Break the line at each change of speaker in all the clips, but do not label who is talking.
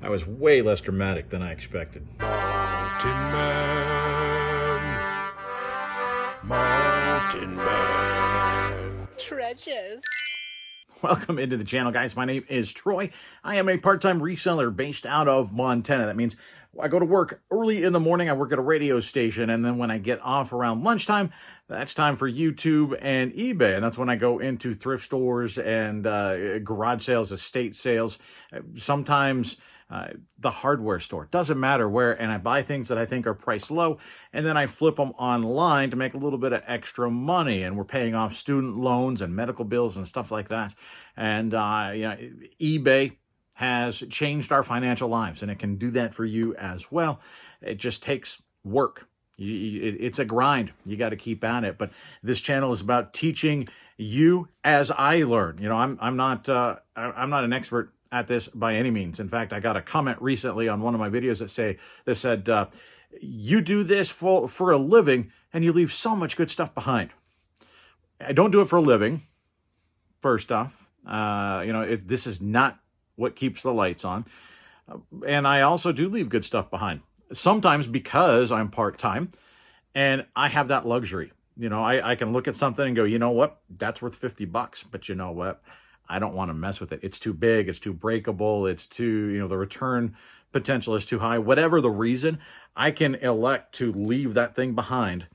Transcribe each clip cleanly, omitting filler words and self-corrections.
I was way less dramatic than I expected.
Mountain Man.
Treasures.
Welcome into the channel, guys. My name is Troy. I am a part-time reseller based out of Montana. That means I go to work early in the morning. I work at a radio station, and then when I get off around lunchtime, that's time for YouTube and eBay, and that's when I go into thrift stores and garage sales, estate sales, sometimes the hardware store. Doesn't matter where, and I buy things that I think are priced low, and then I flip them online to make a little bit of extra money, and we're paying off student loans and medical bills and stuff like that. And eBay has changed our financial lives, and it can do that for you as well. It just takes work. It's a grind. You got to keep at it. But this channel is about teaching you as I learn. You know, I'm not an expert at this by any means. In fact, I got a comment recently on one of my videos that said, you do this for a living and you leave so much good stuff behind. I don't do it for a living. First off, this is not what keeps the lights on. And I also do leave good stuff behind. Sometimes because I'm part-time and I have that luxury. You know, I can look at something and go, you know what, that's worth $50, but you know what, I don't want to mess with it. It's too big, it's too breakable, it's too, the return potential is too high. Whatever the reason, I can elect to leave that thing behind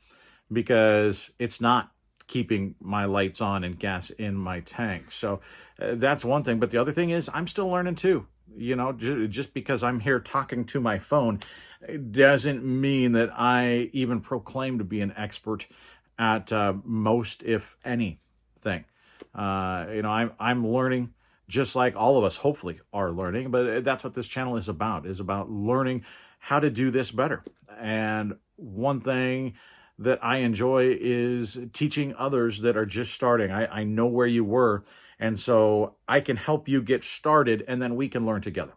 because it's not keeping my lights on and gas in my tank. So that's one thing. But the other thing is I'm still learning too. You know, just because I'm here talking to my phone doesn't mean that I even proclaim to be an expert at most, if anything. I'm learning just like all of us hopefully are learning, but that's what this channel is about learning how to do this better. And one thing that I enjoy is teaching others that are just starting. I know where you were, and so I can help you get started, and then we can learn together.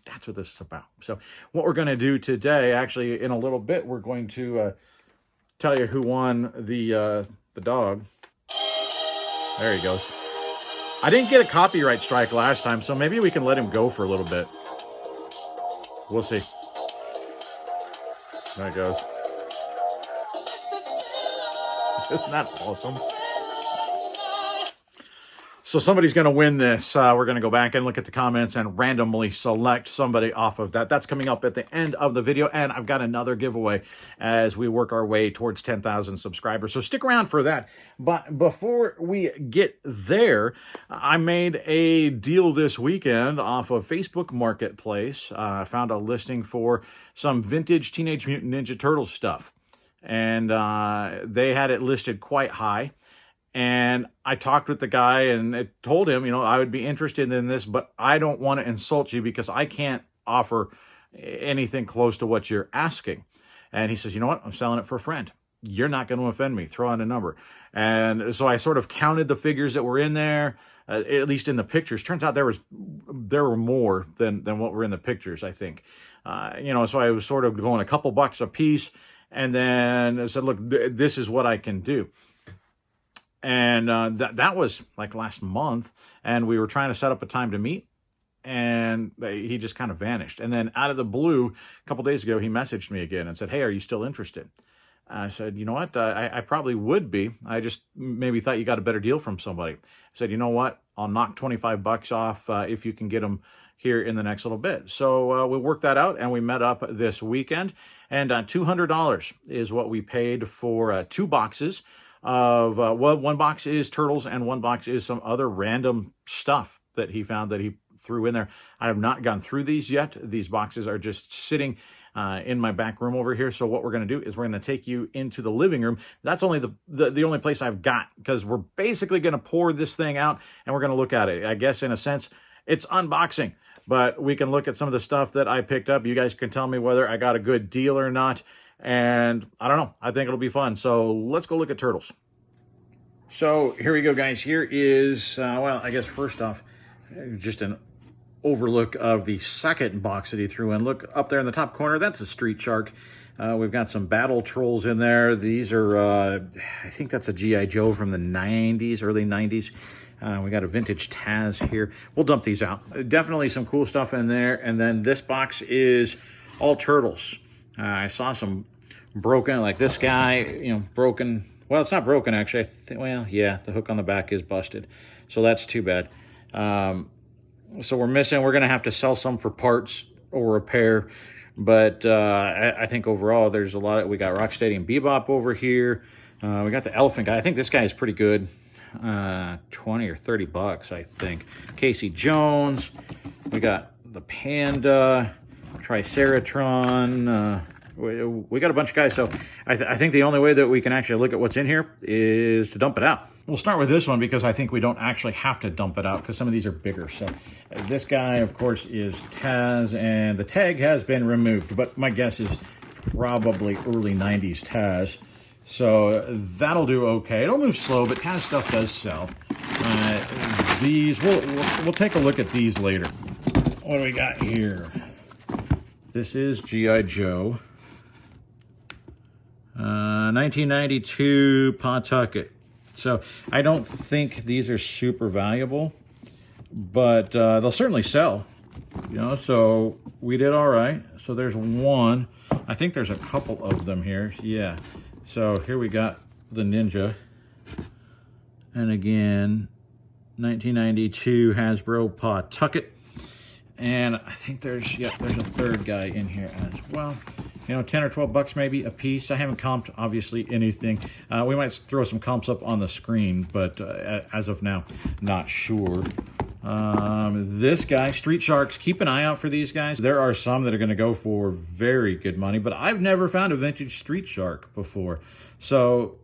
That's what this is about. So what we're going to do today, actually in a little bit, we're going to tell you who won the dog. There he goes. I didn't get a copyright strike last time, so maybe we can let him go for a little bit. We'll see. There it goes. Isn't that awesome? So somebody's going to win this. We're going to go back and look at the comments and randomly select somebody off of that. That's coming up at the end of the video. And I've got another giveaway as we work our way towards 10,000 subscribers. So stick around for that. But before we get there, I made a deal this weekend off of Facebook Marketplace. I found a listing for some vintage Teenage Mutant Ninja Turtles stuff. And they had it listed quite high. And I talked with the guy and I told him, I would be interested in this, but I don't want to insult you because I can't offer anything close to what you're asking. And he says, you know what? I'm selling it for a friend. You're not going to offend me. Throw on a number. And so I sort of counted the figures that were in there, at least in the pictures. Turns out there were more than what were in the pictures, I think. So I was sort of going a couple bucks a piece. And then I said, look, this is what I can do. And that was like last month. And we were trying to set up a time to meet. And he just kind of vanished. And then out of the blue, a couple days ago, he messaged me again and said, hey, are you still interested? I said, you know what? I probably would be. I just maybe thought you got a better deal from somebody. I said, you know what? I'll knock 25 bucks off if you can get them here in the next little bit. So we worked that out and we met up this weekend. And $200 is what we paid for 2 boxes of, one box is turtles and one box is some other random stuff that he found that he threw in there. I have not gone through these yet. These boxes are just sitting in my back room over here. So what we're going to do is we're going to take you into the living room. That's only the only place I've got because we're basically going to pour this thing out and we're going to look at it. I guess in a sense, it's unboxing, but we can look at some of the stuff that I picked up. You guys can tell me whether I got a good deal or not. And I don't know. I think it'll be fun. So let's go look at turtles. So here we go, guys. Here is, I guess first off, just an overlook of the second box that he threw in. Look up there in the top corner. That's a street shark. We've got some battle trolls in there. These are, I think that's a G.I. Joe from the 90s, early 90s. We got a vintage Taz here. We'll dump these out. Definitely some cool stuff in there. And then this box is all turtles. I saw some broken, like this guy, you know, broken. Well, it's not broken, actually. Well, yeah, the hook on the back is busted. So that's too bad. So we're going to have to sell some for parts or repair. But I think overall there's a lot. We got Rocksteady and Bebop over here. We got the elephant guy. I think this guy is pretty good. 20 or 30 bucks, I think. Casey Jones. We got the Panda, Triceratron. We got a bunch of guys. So I think the only way that we can actually look at what's in here is to dump it out. We'll start with this one because I think we don't actually have to dump it out because some of these are bigger. So this guy, of course, is Taz, and the tag has been removed, but my guess is probably early 90s Taz. So that'll do okay. It'll move slow, but Taz stuff does sell. These, we'll take a look at these later. What do we got here? This is G.I. Joe. 1992 Pawtucket. So I don't think these are super valuable, but they'll certainly sell. You know, so we did all right. So there's one. I think there's a couple of them here. Yeah. So here we got the Ninja. And again, 1992 Hasbro Pawtucket. And I think there's a third guy in here as well. You know, 10 or 12 bucks maybe a piece. I haven't comped, obviously, anything. We might throw some comps up on the screen, but as of now, not sure. This guy, Street Sharks, keep an eye out for these guys. There are some that are going to go for very good money, but I've never found a vintage Street Shark before. So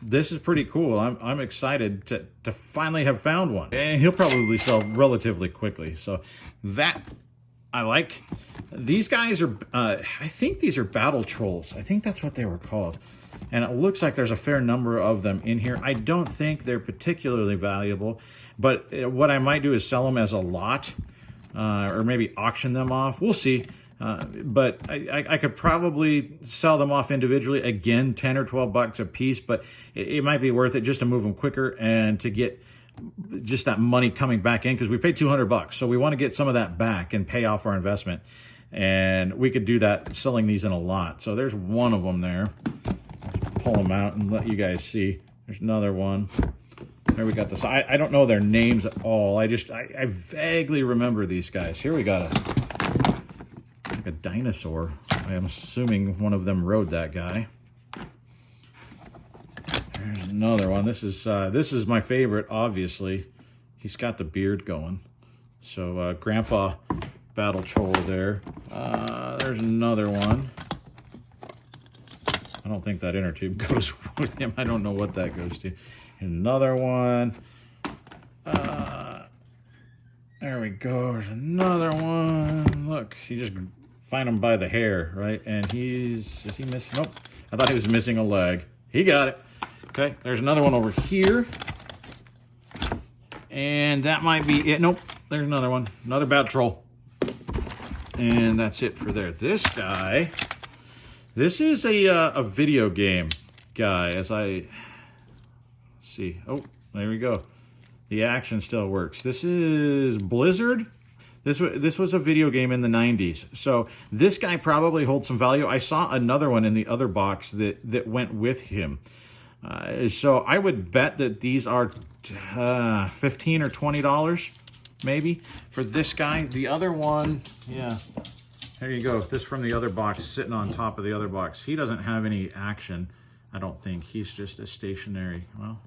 this is pretty cool. I'm excited to finally have found one. And he'll probably sell relatively quickly. So that I like. These guys are, I think these are Battle Trolls. I think that's what they were called. And it looks like there's a fair number of them in here. I don't think they're particularly valuable, but what I might do is sell them as a lot, or maybe auction them off. We'll see. But I could probably sell them off individually, again, 10 or 12 bucks a piece, but it might be worth it just to move them quicker and to get just that money coming back in, because we paid 200 bucks. So we want to get some of that back and pay off our investment. And we could do that selling these in a lot. So there's one of them there. Pull them out and let you guys see. There's another one. There we got this. I don't know their names at all. I vaguely remember these guys. Here we got a dinosaur. I'm assuming one of them rode that guy. There's another one. This is my favorite, obviously. He's got the beard going. So Grandpa Battle Troll there. There's another one. I don't think that inner tube goes with him. I don't know what that goes to. Another one. There we go. There's another one. Look, you just find him by the hair, right? And is he missing? Nope. I thought he was missing a leg. He got it. Okay, there's another one over here. And that might be it. Nope, there's another one. Another Battle Troll. And that's it for there. This guy, this is a video game guy, as I see. Oh, there we go. The action still works. This is Blizzard. This was a video game in the 90s. So this guy probably holds some value. I saw another one in the other box that went with him. So I would bet that these are $15 or $20 maybe for this guy. The other one, yeah, there you go. This from the other box, sitting on top of the other box. He doesn't have any action, I don't think. He's just a stationary, well,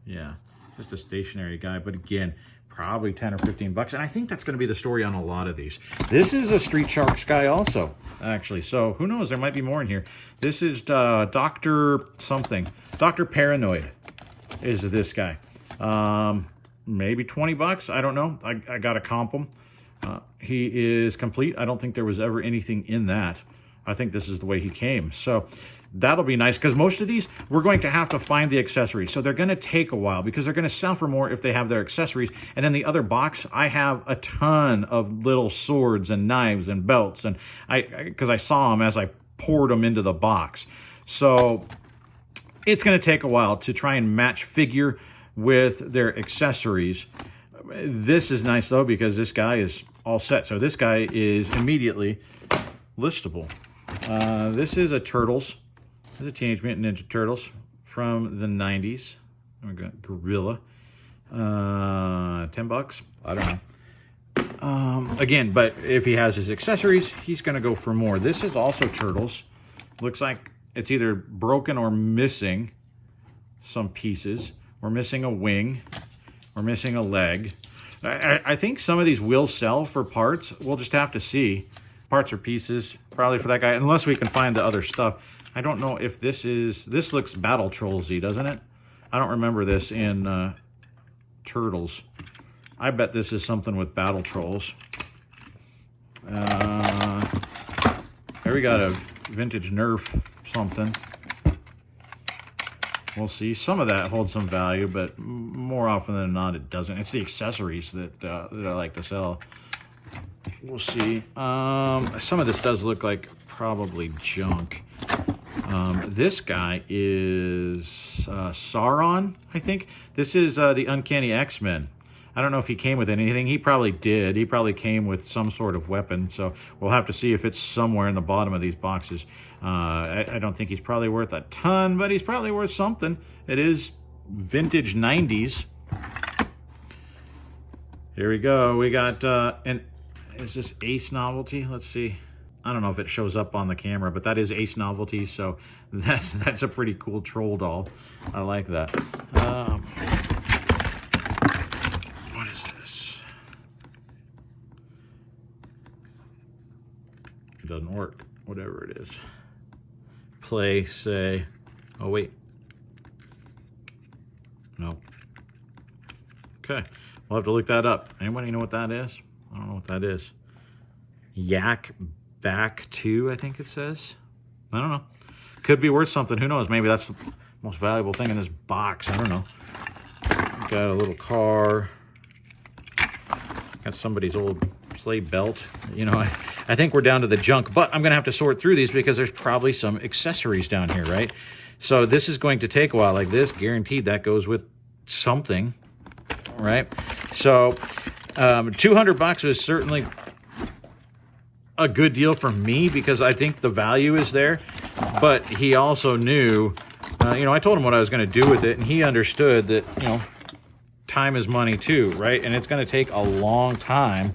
yeah, just a stationary guy. But again, probably 10 or 15 bucks. And I think that's going to be the story on a lot of these. This is a Street Sharks guy also, actually. So who knows? There might be more in here. This is Dr. something. Dr. Paranoid is this guy. Maybe 20 bucks. I don't know. I got to comp him. He is complete. I don't think there was ever anything in that. I think this is the way he came. So that'll be nice, because most of these, we're going to have to find the accessories. So they're going to take a while, because they're going to sell for more if they have their accessories. And then the other box, I have a ton of little swords and knives and belts, and because I saw them as I poured them into the box. So it's going to take a while to try and match figure with their accessories. This is nice, though, because this guy is all set. So this guy is immediately listable. This is a Turtles. This is a Teenage Mutant Ninja Turtles from the 90s. We got Gorilla. $10. I don't know. Again, but if he has his accessories, he's going to go for more. This is also Turtles. Looks like it's either broken or missing some pieces. We're missing a wing. We're missing a leg. I think some of these will sell for parts. We'll just have to see. Parts or pieces, probably for that guy, unless we can find the other stuff. I don't know if this is... This looks Battle Trolls-y, doesn't it? I don't remember this in Turtles. I bet this is something with Battle Trolls. Here we got a vintage Nerf something. We'll see. Some of that holds some value, but more often than not, it doesn't. It's the accessories that I like to sell. We'll see. Some of this does look like probably junk. This guy is Sauron, I think. This is the Uncanny X-Men. I don't know if he came with anything. He probably did. He probably came with some sort of weapon. So we'll have to see if it's somewhere in the bottom of these boxes. I don't think he's probably worth a ton, but he's probably worth something. It is vintage 90s. Here we go. We got, is this Ace Novelty? Let's see. I don't know if it shows up on the camera, but that is Ace Novelty. So that's a pretty cool troll doll. I like that. What is this? It doesn't work. Whatever it is. Play, say. Oh, wait. No. Okay. We'll have to look that up. Anybody know what that is? I don't know what that is. Yak Back 2, I think it says. I don't know. Could be worth something. Who knows? Maybe that's the most valuable thing in this box. I don't know. Got a little car. Got somebody's old play belt. You know, I think we're down to the junk, but I'm going to have to sort through these because there's probably some accessories down here, right? So this is going to take a while. Like this, guaranteed that goes with something, right? So $200 is certainly a good deal for me because I think the value is there. But he also knew, you know, I told him what I was going to do with it, and he understood that, you know, time is money too, right? And it's going to take a long time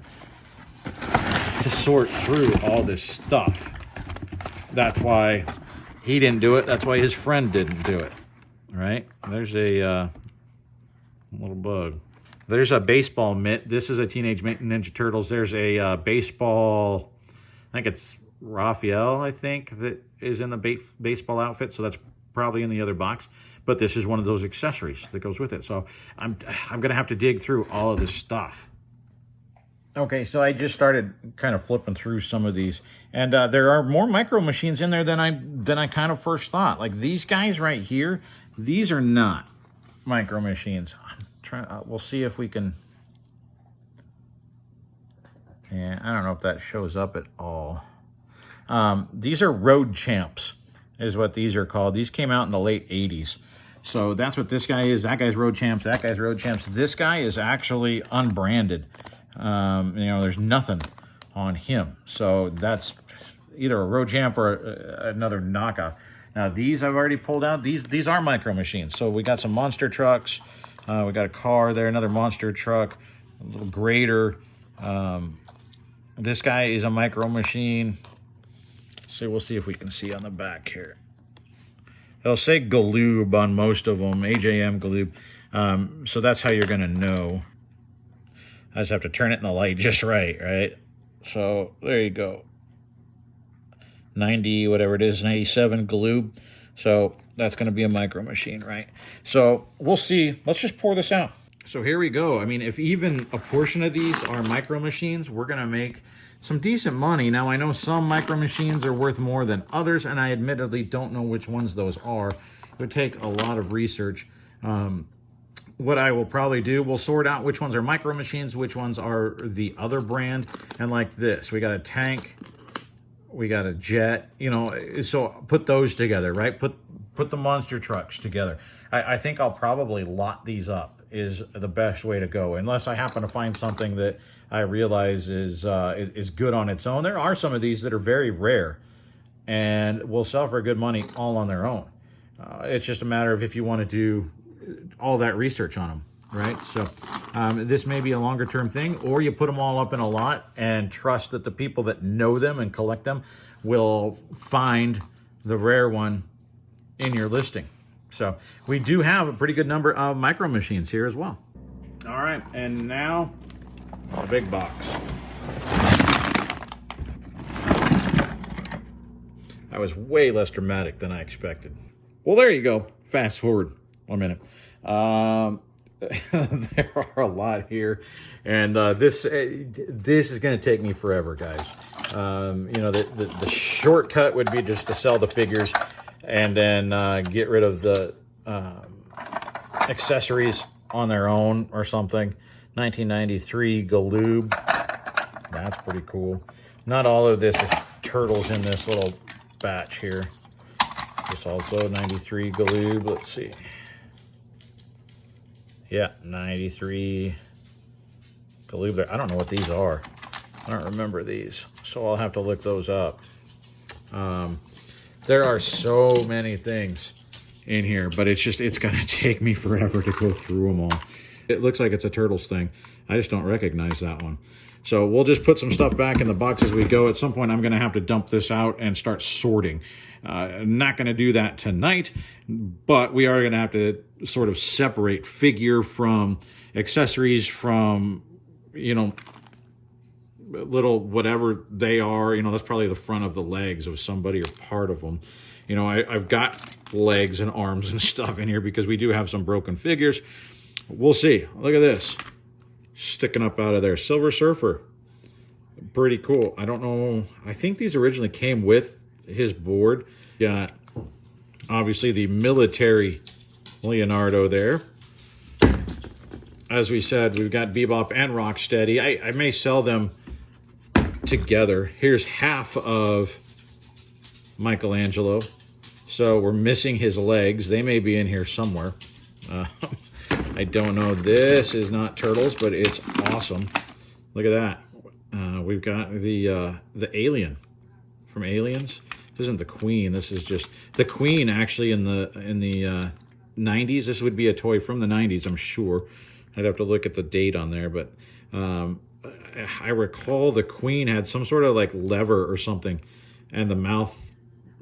to sort through all this stuff. That's why he didn't do it. That's why his friend didn't do it, right? There's a little bug. There's a baseball mitt. This is a Teenage Mutant Ninja Turtles. There's a baseball, I think it's Raphael, I think, that is in the baseball outfit. So that's probably in the other box. But this is one of those accessories that goes with it. So I'm going to have to dig through all of this stuff. Okay, so I just started kind of flipping through some of these. And there are more micro machines in there than I kind of first thought. Like these guys right here, these are not micro machines. We'll see if we can. Yeah, I don't know if that shows up at all. These are Road Champs, is what these are called. These came out in the late 80s. So that's what this guy is. That guy's Road Champs. That guy's Road Champs. This guy is actually unbranded. You know, there's nothing on him. So that's either a Road Champ or another knockoff. Now, these I've already pulled out. These are micro machines. So we got some monster trucks. We got a car there, another monster truck, a little grader. This guy is a micro machine. So we'll see if we can see on the back here. It'll say Galoob on most of them, AJM Galoob. So that's how you're going to know. I just have to turn it in the light just right? So there you go. 90, whatever it is, 97 Galoob. So that's going to be a micro machine, right? So we'll see. Let's just pour this out. So here we go. I mean, if even a portion of these are micro machines, we're going to make some decent money. Now, I know some micro machines are worth more than others, and I admittedly don't know which ones those are. It would take a lot of research. What I will probably do, we'll sort out which ones are micro machines, which ones are the other brand. And like this, we got a tank, we got a jet, you know, so put those together, right? Put the monster trucks together. I think I'll probably lot these up is the best way to go, unless I happen to find something that I realize is good on its own. There are some of these that are very rare and will sell for good money all on their own. It's just a matter of if you want to do all that research on them, right? So this may be a longer term thing, or you put them all up in a lot and trust that the people that know them and collect them will find the rare one in your listing. So we do have a pretty good number of micro machines here as well. All right, and now the big box. That was way less dramatic than I expected. Well, there you go. Fast forward 1 minute. There are a lot here, and this is going to take me forever, guys. You know, the shortcut would be just to sell the figures and then get rid of the accessories on their own or something. 1993 Galoob. That's pretty cool. Not all of this is turtles in this little batch here. This also 93 Galoob. Let's see. Yeah, 93 Galoob there. I don't know what these are. I don't remember these, so I'll have to look those up. There are so many things in here, but it's going to take me forever to go through them all. It looks like it's a Turtles thing. I just don't recognize that one. So we'll just put some stuff back in the box as we go. At some point, I'm going to have to dump this out and start sorting. Not going to do that tonight, but we are going to have to sort of separate figure from accessories from, you know, little whatever they are. You know, that's probably the front of the legs of somebody or part of them. You know, I've got legs and arms and stuff in here because we do have some broken figures. We'll see. Look at this. Sticking up out of there. Silver Surfer. Pretty cool. I don't know. I think these originally came with his board. Got, obviously, the military Leonardo there. As we said, we've got Bebop and Rocksteady. I may sell them together. Here's half of Michelangelo. So we're missing his legs. They may be in here somewhere. I don't know. This is not Turtles, but it's awesome. Look at that. We've got the alien from Aliens. This isn't the Queen. This is just the Queen. Actually, in the 90s, this would be a toy from the 90s. I'm sure. I'd have to look at the date on there, but I recall the Queen had some sort of like lever or something, and the mouth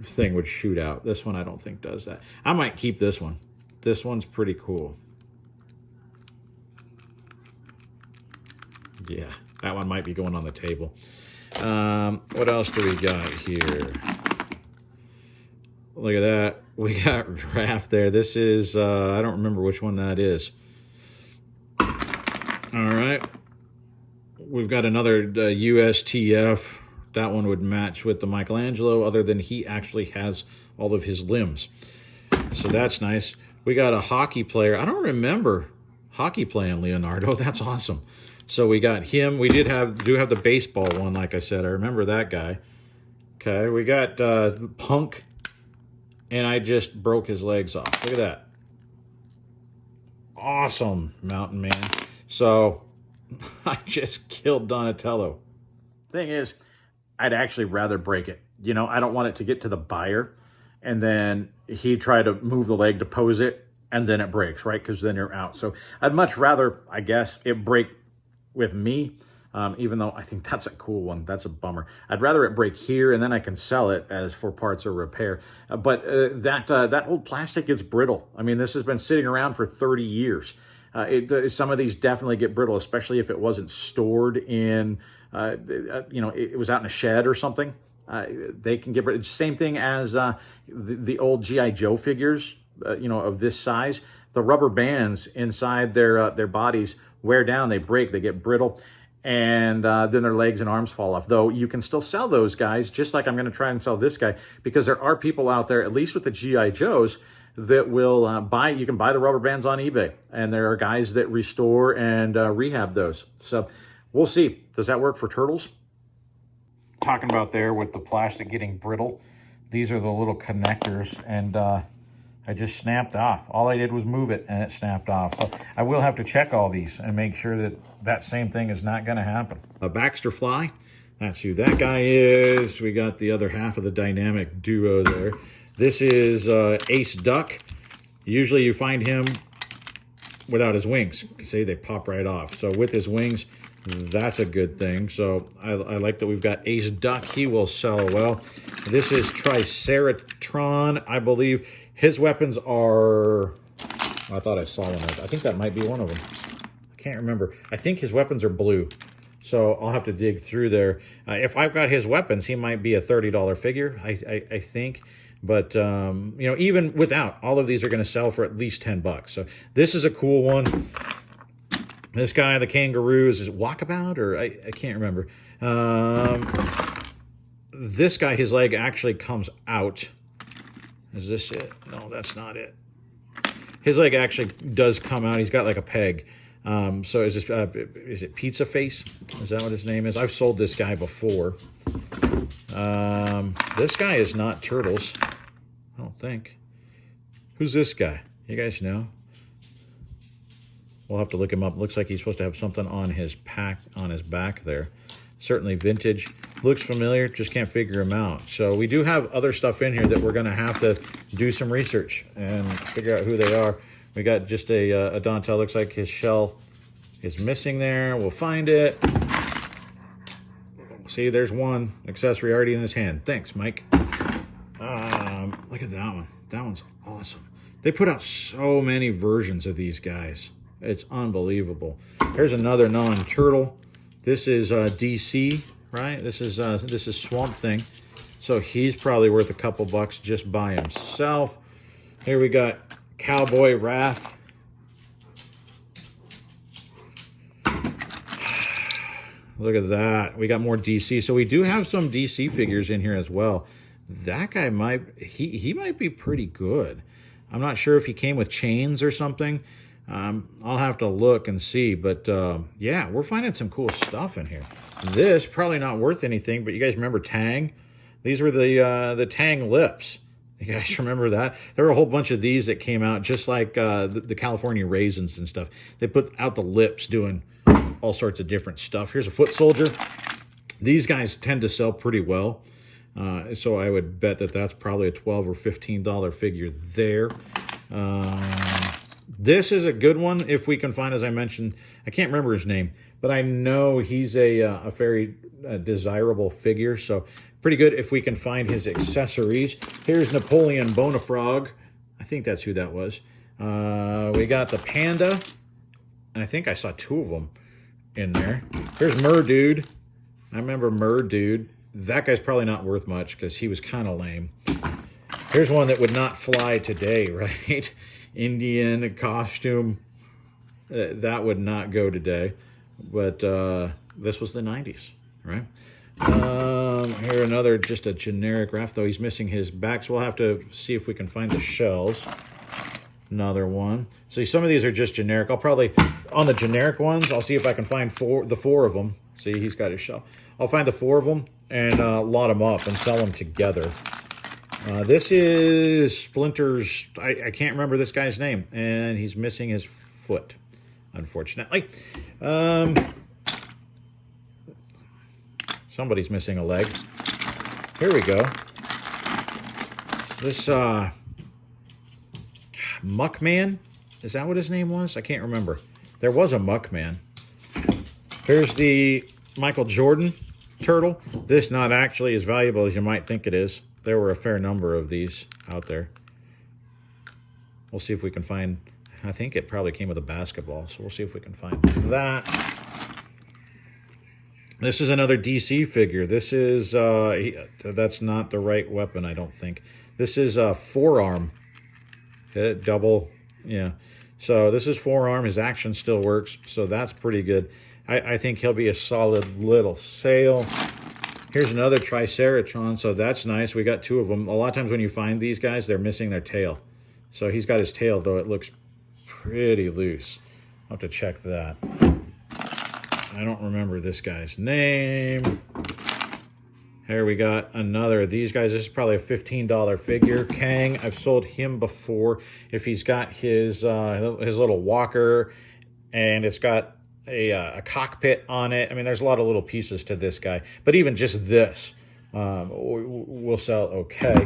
thing would shoot out. This one I don't think does that. I might keep this one. This one's pretty cool. Yeah, that one might be going on the table. What else do we got here? Look at that. We got Raph there. This is, I don't remember which one that is. All right. We've got another USTF. That one would match with the Michelangelo, other than he actually has all of his limbs. So that's nice. We got a hockey player. I don't remember hockey playing Leonardo. That's awesome. So we got him. We do have the baseball one, like I said. I remember that guy. Okay, we got Punk, and I just broke his legs off. Look at that. Awesome, Mountain Man. So I just killed Donatello. Thing is, I'd actually rather break it. You know, I don't want it to get to the buyer, and then he try to move the leg to pose it, and then it breaks, right? Because then you're out. So I'd much rather, I guess, it break with me, even though I think that's a cool one. That's a bummer. I'd rather it break here, and then I can sell it as for parts or repair. But that old plastic gets brittle. I mean, this has been sitting around for 30 years. Some of these definitely get brittle, especially if it wasn't stored in, you know, it was out in a shed or something. They can get brittle. Same thing as the old G.I. Joe figures, you know, of this size. The rubber bands inside their bodies wear down, they break, they get brittle, and then their legs and arms fall off. Though you can still sell those guys, just like I'm going to try and sell this guy, because there are people out there, at least with the G.I. Joes, that will buy. You can buy the rubber bands on eBay, and there are guys that restore and rehab those. So we'll see. Does that work for Turtles? Talking about there with the plastic getting brittle, these are the little connectors, and I I just snapped off. All I did was move it and it snapped off. So I will have to check all these and make sure that that same thing is not going to happen. A Baxter Fly, that's who that guy is. We got the other half of the dynamic duo there. This is Ace Duck. Usually you find him without his wings. See, they pop right off. So with his wings, that's a good thing. So I like that we've got Ace Duck. He will sell well. This is Triceratron, I believe. His weapons are... I thought I saw one. I think that might be one of them. I can't remember. I think his weapons are blue. So I'll have to dig through there. If I've got his weapons, he might be a $30 figure, I think. But, you know, even without, all of these are going to sell for at least 10 bucks. So this is a cool one. This guy, the Kangaroo, is it Walkabout? Or I can't remember. This guy, his leg actually comes out. Is this it? No, that's not it. His leg actually does come out. He's got like a peg. So is this, is it Pizza Face? Is that what his name is? I've sold this guy before. This guy is not Turtles. I don't think. Who's this guy? You guys know? We'll have to look him up. Looks like he's supposed to have something on his back there. Certainly vintage. Looks familiar, just can't figure him out. So we do have other stuff in here that we're going to have to do some research and figure out who they are. We got just a Dante. Looks like his shell is missing there. We'll find it. See, there's one accessory already in his hand. Thanks, Mike. Look at that one. That one's awesome. They put out so many versions of these guys. It's unbelievable. Here's another non-turtle. This is DC, right? This is Swamp Thing. So he's probably worth a couple bucks just by himself. Here we got Cowboy Wrath. Look at that. We got more DC. So we do have some DC figures in here as well. That guy he might be pretty good. I'm not sure if he came with chains or something. I'll have to look and see. But yeah, we're finding some cool stuff in here. This, probably not worth anything, but you guys remember Tang? These were the Tang lips. You guys remember that? There were a whole bunch of these that came out, just like the California Raisins and stuff. They put out the lips doing all sorts of different stuff. Here's a Foot Soldier. These guys tend to sell pretty well. So I would bet that that's probably a $12 or $15 figure there. This is a good one if we can find, as I mentioned, I can't remember his name, but I know he's a very desirable figure. So pretty good if we can find his accessories. Here's Napoleon Bonafrog. I think that's who that was. We got the Panda, and I think I saw two of them in there. Here's Merdude. I remember Merdude. That guy's probably not worth much because he was kind of lame. Here's one that would not fly today, right? Indian costume. That would not go today. But this was the 90s, right? Here another, just a generic Raph, though he's missing his back, so we'll have to see if we can find the shells. Another one. See, some of these are just generic. I'll probably, on the generic ones, I'll see if I can find the four of them. See, he's got his shell. I'll find the four of them and lot them up and sell them together. This is Splinter's, I can't remember this guy's name, and he's missing his foot, unfortunately. Somebody's missing a leg. Here we go. This Muckman, is that what his name was? I can't remember. There was a Muckman. Here's the Michael Jordan turtle. This not actually as valuable as you might think it is. There were a fair number of these out there. We'll see if we can find, I think it probably came with a basketball, so we'll see if we can find that. This is another DC figure. This is, that's not the right weapon, I don't think. This is a forearm. Double, yeah. So this is forearm. His action still works, so that's pretty good. I think he'll be a solid little sale. Here's another Triceratron, so that's nice. We got two of them. A lot of times when you find these guys, they're missing their tail. So he's got his tail, though it looks pretty loose. I'll have to check that. I don't remember this guy's name. Here we got another of these guys. This is probably a $15 figure. Kang, I've sold him before. If he's got his little walker and it's got a cockpit on it. I mean, there's a lot of little pieces to this guy. But even just this will sell okay.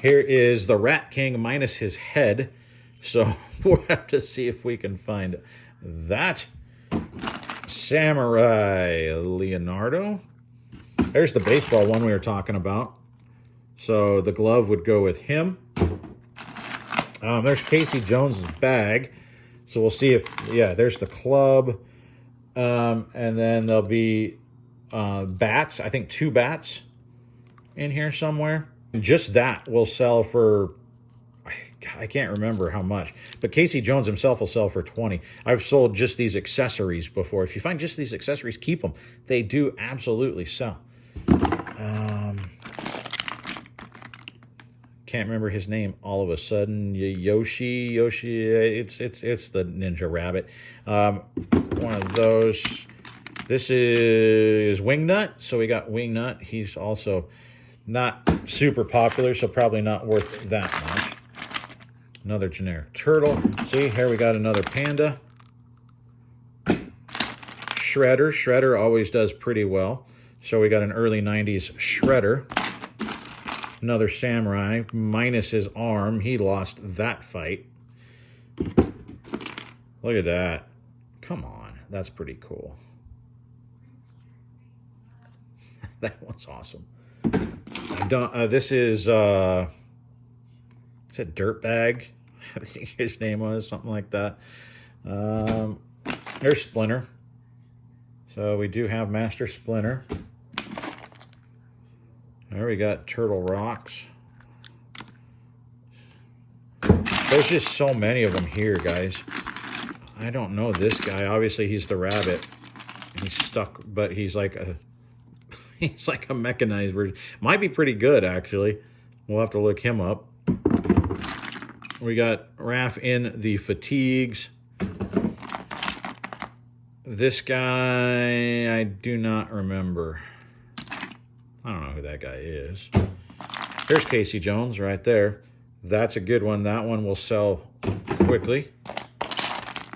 Here is the Rat King minus his head. So we'll have to see if we can find that. Samurai Leonardo. There's the baseball one we were talking about. So the glove would go with him. There's Casey Jones's bag. So we'll see if, yeah, there's the club. And then there'll be bats. I think 2 bats in here somewhere. And just that will sell for, I can't remember how much. But Casey Jones himself will sell for 20. I've sold just these accessories before. If you find just these accessories, keep them. They do absolutely sell. Can't remember his name all of a sudden. Yoshi, it's the Ninja Rabbit. One of those. This is Wingnut. So we got Wingnut. He's also not super popular, so probably not worth that much. Another generic turtle. See, here we got another panda. Shredder. Shredder always does pretty well. So we got an early 90s Shredder. Another samurai, minus his arm. He lost that fight. Look at that. Come on. That's pretty cool. That one's awesome. I don't, this is a Dirtbag. I think his name was something like that. There's Splinter. So we do have Master Splinter. There we got Turtle Rocks. There's just so many of them here, guys. I don't know this guy. Obviously, he's the rabbit. He's stuck, but he's like a mechanized version. Might be pretty good, actually. We'll have to look him up. We got Raph in the fatigues. This guy, I do not remember. I don't know who that guy is. Here's Casey Jones right there. That's a good one. That one will sell quickly.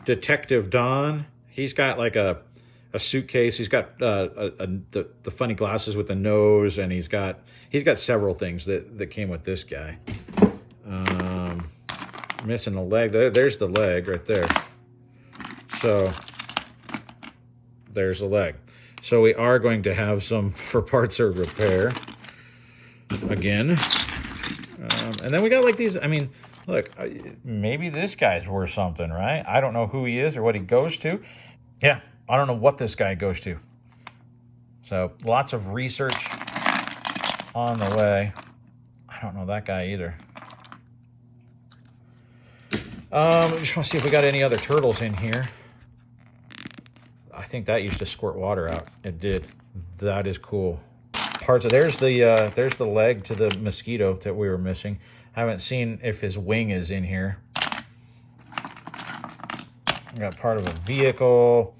Detective Don. He's got like a suitcase. He's got the funny glasses with the nose, and he's got several things that came with this guy. Missing a leg. There's the leg right there. So there's the leg. So we are going to have some for parts or repair again. And then we got like these. I mean, look, maybe this guy's worth something, right? I don't know who he is or what he goes to. Yeah, I don't know what this guy goes to. So lots of research on the way. I don't know that guy either. I just want to see if we got any other turtles in here. I think that used to squirt water out. It did. That is cool. Parts of there's the leg to the mosquito that we were missing. I haven't seen if his wing is in here. We got part of a vehicle.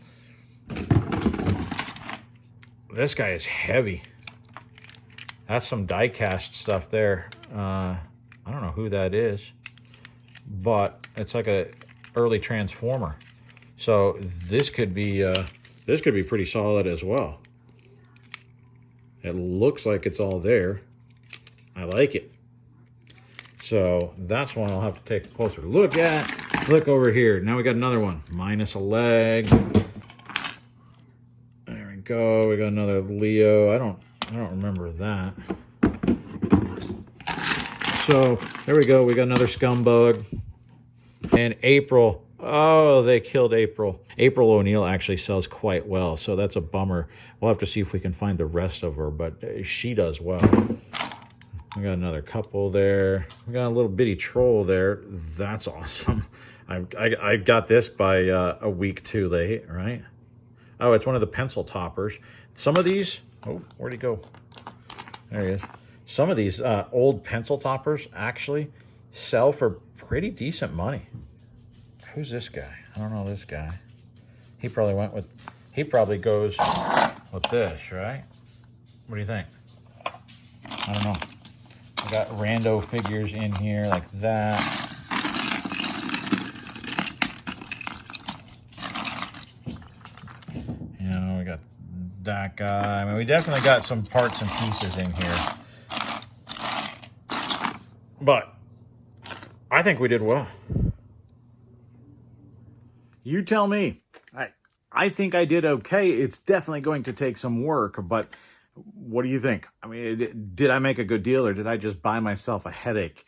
This guy is heavy. That's some die-cast stuff there. I don't know who that is, but it's like a early Transformer. So this could be pretty solid as well. It looks like it's all there. I like it. So that's one I'll have to take a closer look at. Look over here. Now we got another one. Minus a leg. There we go. We got another Leo. I don't remember that. So there we go. We got another Scumbug. And April. Oh, they killed April. April O'Neil actually sells quite well, so that's a bummer. We'll have to see if we can find the rest of her, but she does well. We got another couple there. We got a little bitty troll there. That's awesome. I got this by a week too late, right? Oh, it's one of the pencil toppers. Some of these... Oh, where'd he go? There he is. Some of these old pencil toppers actually sell for pretty decent money. Who's this guy? I don't know this guy. He probably goes with this, right? What do you think? I don't know. I got rando figures in here like that. You know, we got that guy. I mean, we definitely got some parts and pieces in here. But I think we did well. You tell me. I think I did okay. It's definitely going to take some work, but what do you think? I mean, did I make a good deal or did I just buy myself a headache?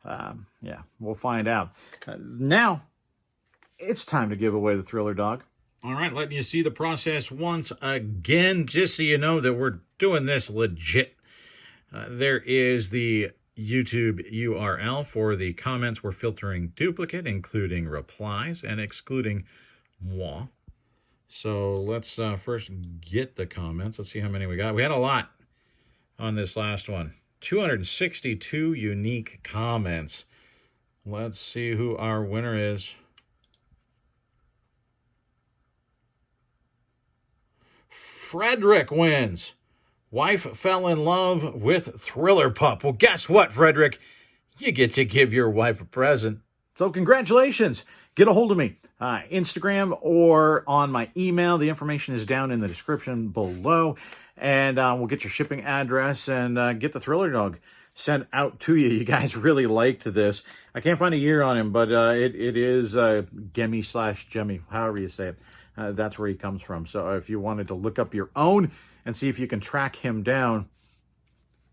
Yeah, we'll find out. Now, it's time to give away the Thriller Dog. All right, letting you see the process once again, just so you know that we're doing this legit. There is the YouTube URL for the comments. We're filtering duplicate, including replies and excluding moi. So let's first get the comments. Let's see how many we got. We had a lot on this last one. 262 unique comments. Let's see who our winner is. Frederick wins. Wife fell in love with Thriller Pup. Well, guess what, Frederick? You get to give your wife a present. So congratulations. Get a hold of me. Instagram or on my email. The information is down in the description below. And we'll get your shipping address and get the Thriller Dog sent out to you. You guys really liked this. I can't find a year on him, but it is Gemmy/Jemmy, however you say it. That's where he comes from. So if you wanted to look up your own and see if you can track him down,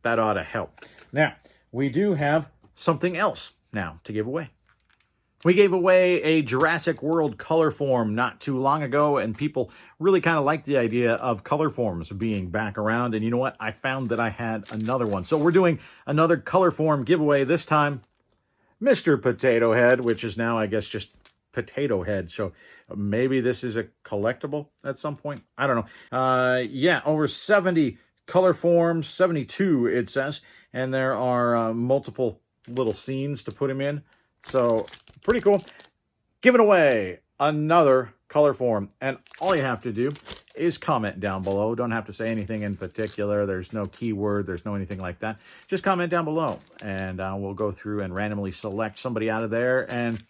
that ought to help. Now, we do have something else now to give away. We gave away a Jurassic World color form not too long ago, and people really kind of liked the idea of color forms being back around. And you know what? I found that I had another one. So we're doing another color form giveaway, this time Mr. Potato Head, which is now, I guess, just Potato Head. So maybe this is a collectible at some point. I don't know. Yeah, over 70 color forms, 72 it says, and there are multiple little scenes to put him in. So pretty cool. Giving away another color form, and all you have to do is comment down below. Don't have to say anything in particular. There's no keyword. There's no anything like that. Just comment down below, and we'll go through and randomly select somebody out of there and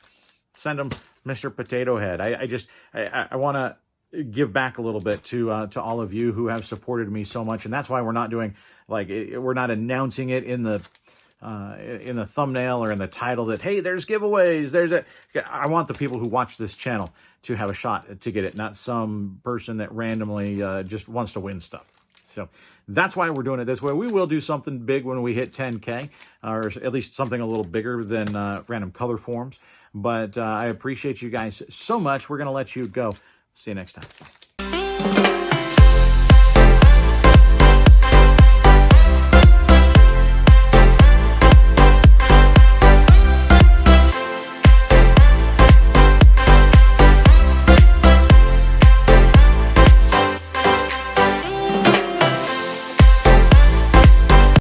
send them Mr. Potato Head. I want to give back a little bit to all of you who have supported me so much, and that's why we're not doing, like, we're not announcing it in the thumbnail or in the title that, hey, there's giveaways. I want the people who watch this channel to have a shot to get it, not some person that randomly just wants to win stuff. So that's why we're doing it this way. We will do something big when we hit 10K, or at least something a little bigger than random color forms. But I appreciate you guys so much. We're going to let you go. See you next time.